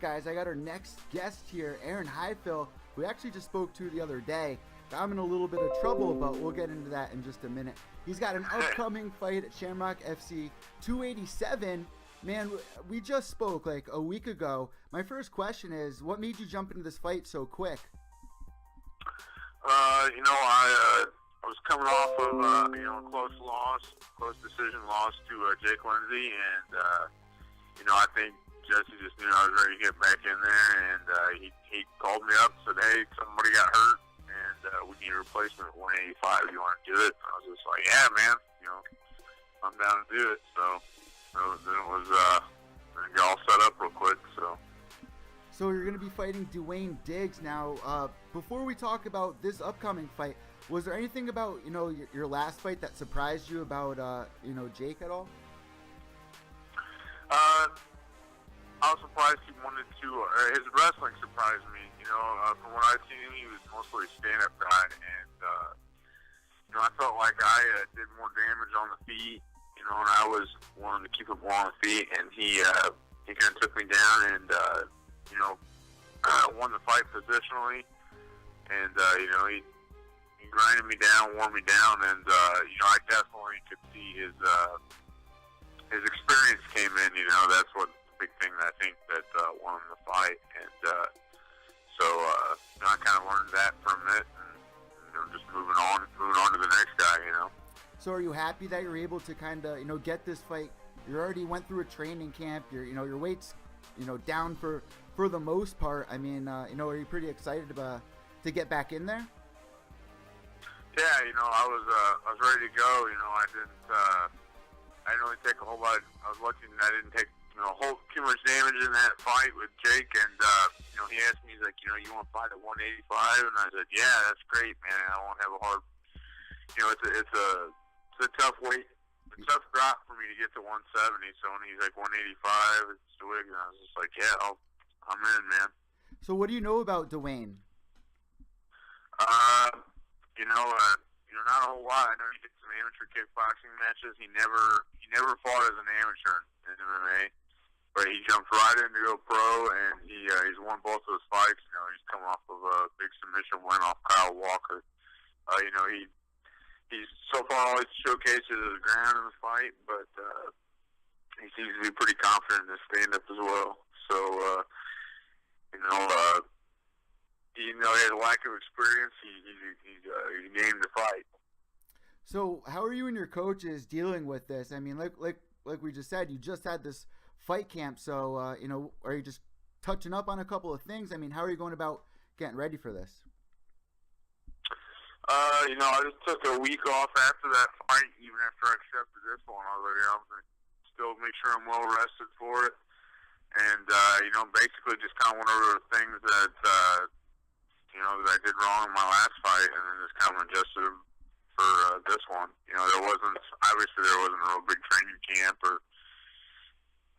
right, guys, I got our next guest here, Aaron Highfill, who we actually just spoke to the other day. I'm in a little bit of trouble, but we'll get into that in just a minute. He's got an upcoming fight at Shamrock FC 287. Man, we just spoke like a week ago. My first question is, what made you jump into this fight so quick? I was coming off of a close decision loss to Jake Lindsay, and I think Jesse just knew I was ready to get back in there, and he called me up, said, "Hey, somebody got hurt, and we need a replacement at 185. You want to do it?" And I was just like, "Yeah, man, I'm down to do it." So then it was got all set up real quick. So you're going to be fighting Dewayne Diggs now. Before we talk about this upcoming fight, was there anything about your last fight that surprised you about Jake at all? I was surprised he wanted to. His wrestling surprised me. From what I've seen him, he was mostly a stand-up guy, and I felt like I did more damage on the feet. And I was wanting to keep him more on the feet, and he kind of took me down and won the fight positionally, and he grinded me down, wore me down, and I definitely could see his experience came in. That's what the big thing that I think that won him the fight, and so I kind of learned that from it, and just moving on to the next guy. So are you happy that you're able to kind of get this fight? You already went through a training camp. Your weight's down for the most part. I mean, are you pretty excited to get back in there? Yeah, I was ready to go. I didn't really take a whole lot. I was lucky that I didn't take too much damage in that fight with Jake, and he asked me, he's like, you want to fight at 185? And I said, yeah, that's great, man. I won't have a hard. It's a tough weight. It's a tough drop for me to get to 170. So when he's like 185, it's Dewayne, and I was just like, yeah, I'm in, man. So what do you know about Dewayne? Not a whole lot. I know he did some amateur kickboxing matches. He never fought as an amateur in MMA, but he jumped right in to go pro, and he's won both of his fights. He's come off of a big submission win off Kyle Walker. He's so far always showcases his ground in the fight, but he seems to be pretty confident in his stand-up as well. So, he has a lack of experience. He's game to fight. So how are you and your coaches dealing with this? I mean, like we just said, you just had this fight camp. So, are you just touching up on a couple of things? I mean, how are you going about getting ready for this? I just took a week off after that fight, even after I accepted this one. I was like, I'm going to still make sure I'm well rested for it. And, basically just kind of went over the things that, that I did wrong in my last fight, and then just kind of adjusted them for this one. There wasn't a real big training camp or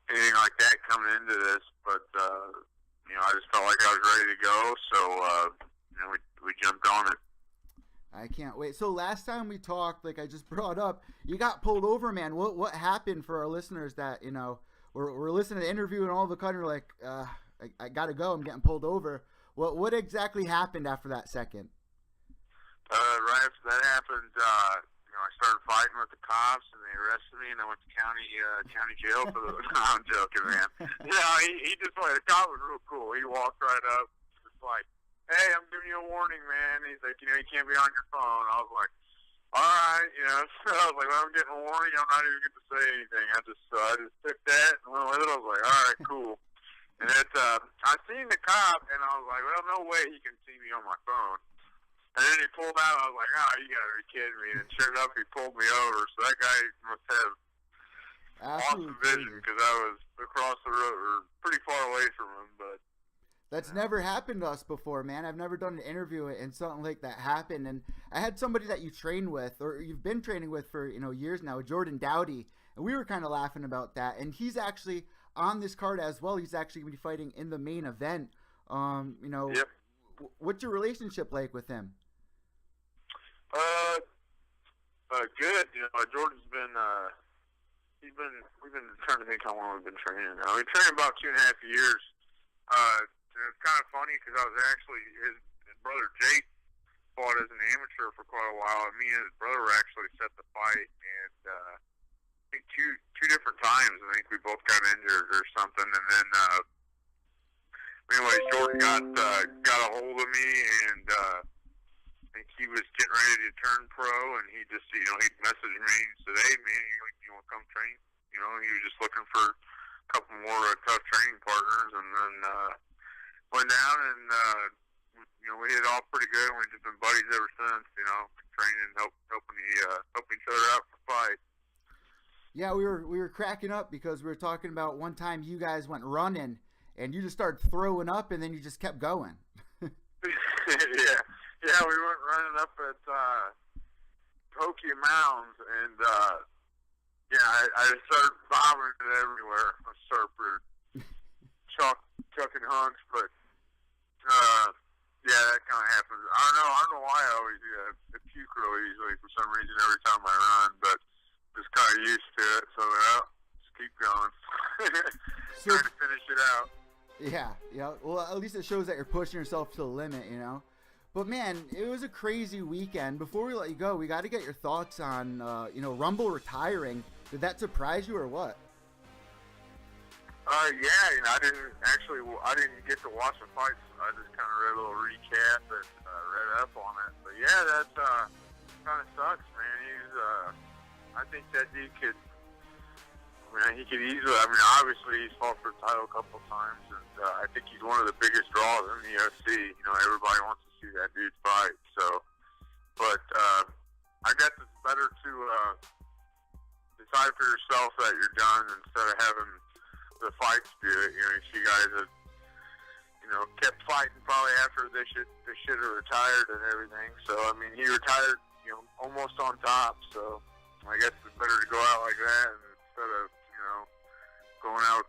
anything like that coming into this, but, I just felt like I was ready to go, so, we jumped on it. I can't wait. So last time we talked, like I just brought up, you got pulled over, man. What happened for our listeners that, we're listening to the interview and all of a sudden you're like, I got to go. I'm getting pulled over. What exactly happened after that second? Right after that happened, I started fighting with the cops, and they arrested me, and I went to county jail for the. No, I'm joking, man. He just the cop was real cool. He walked right up, just like, "Hey, I'm giving you a warning, man." He's like, "You can't be on your phone." I was like, "All right," So I was like, "Well, I'm getting a warning. I'm not even going to say anything." I just took that and went with it. I was like, "All right, cool." And I seen the cop, and I was like, "Well, no way he can see me on my phone." And then he pulled out. I was like, "Oh, you gotta be kidding me!" And sure enough, he pulled me over. So that guy must have awesome vision, because I was across the road, or pretty far away from him. But that's never happened to us before, man. I've never done an interview and something like that happened. And I had somebody that you train with, or you've been training with for years now, Jordan Dowdy, and we were kind of laughing about that. And he's actually on this card as well. He's actually going to be fighting in the main event. Yep. What's your relationship like with him? Good. Jordan's been, we've been trying to think how long we've been training now. We've been training about 2.5 years. it's kind of funny because I was actually his brother Jake fought as an amateur for quite a while, and me and his brother were actually set to fight, and I think two different times. I think we both got injured or something, and then anyway, Jordan got a hold of me, and I think he was getting ready to turn pro, and he just he messaged me and said, "Hey man, you want to come train?" He was just looking for a couple more tough training partners, and then went down and. We hit it all pretty good, and we've just been buddies ever since, training and helping each other out for fight. Yeah, we were cracking up because we were talking about one time you guys went running, and you just started throwing up, and then you just kept going. Yeah, we went running up at Tokyo Mounds, and I just started vomiting everywhere. I started chucking hunks, but yeah, that kind of happens. I don't know why I always do that. I puke really easily for some reason every time I run, but just kind of used to it. So just keep going. Trying to finish it out. Yeah. Well, at least it shows that you're pushing yourself to the limit, But man, it was a crazy weekend. Before we let you go, we got to get your thoughts on, Rumble retiring. Did that surprise you or what? I didn't get to watch the fights. I just kind of read a little recap and read up on it. But yeah, that kind of sucks, man. I think that dude could. He could easily. Obviously he's fought for the title a couple of times, and I think he's one of the biggest draws in the UFC. Everybody wants to see that dude fight. So, but I guess it's better to decide for yourself that you're done instead of having the fights do it. You guys have, kept fighting probably after they should have retired and everything. So, he retired, almost on top. So, I guess it's better to go out like that instead of, going out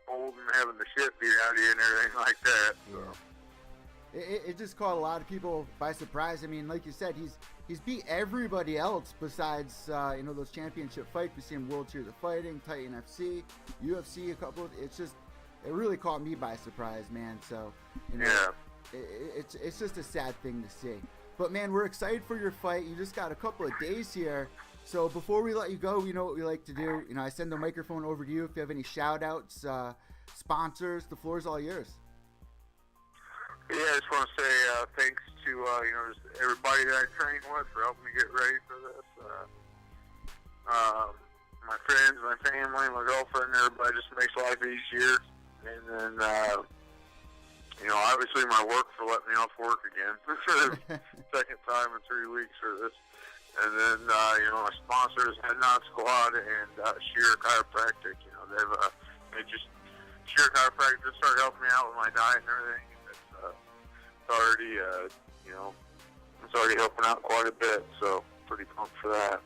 old and having the shit beat out of you and everything like that. So. Yeah. It just caught a lot of people by surprise. Like you said, he's beat everybody else besides, those championship fights. We see him World Series of Fighting, Titan FC, UFC, a couple of, it really caught me by surprise, man. So, it's just a sad thing to see. But man, we're excited for your fight. You just got a couple of days here. So before we let you go, you know what we like to do. I send the microphone over to you. If you have any shout outs, sponsors, the floor is all yours. Yeah, I just want to say thanks to just everybody that I trained with for helping me get ready for this. My friends, my family, my girlfriend, everybody just makes life easier. And then, obviously my work for letting me off work again for the second time in 3 weeks for this. And then, my sponsors, Head Nod Squad and Sheer Chiropractic. Sheer Chiropractic just started helping me out with my diet and everything. It's already helping out quite a bit, so pretty pumped for that.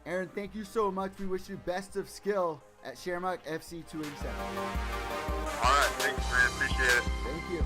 Aaron, thank you so much. We wish you best of skill at Shamrock FC 287. All right, thanks, man. Appreciate it. Thank you.